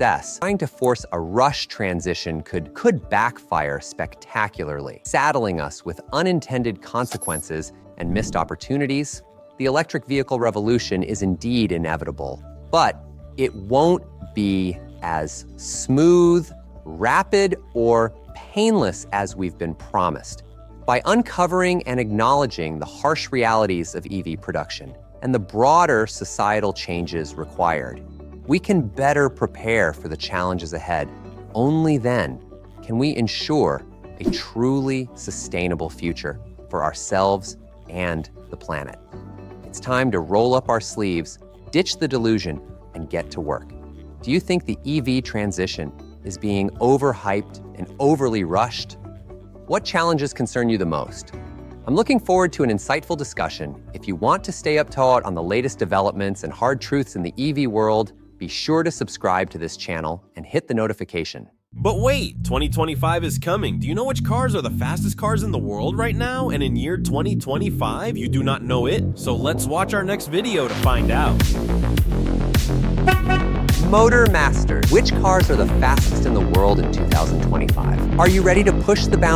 success. Trying to force a rush transition could backfire spectacularly, saddling us with unintended consequences and missed opportunities. The electric vehicle revolution is indeed inevitable, but it won't be as smooth, rapid, or painless as we've been promised. By uncovering and acknowledging the harsh realities of EV production and the broader societal changes required, we can better prepare for the challenges ahead. Only then can we ensure a truly sustainable future for ourselves and the planet. It's time to roll up our sleeves, ditch the delusion, and get to work. Do you think the EV transition is being overhyped and overly rushed? What challenges concern you the most? I'm looking forward to an insightful discussion. If you want to stay up to date on the latest developments and hard truths in the EV world, be sure to subscribe to this channel and hit the notification. But wait, 2025 is coming. Do you know which cars are the fastest cars in the world right now? And in year 2025, you do not know it? So let's watch our next video to find out. Motor Masters. Which cars are the fastest in the world in 2025? Are you ready to push the boundaries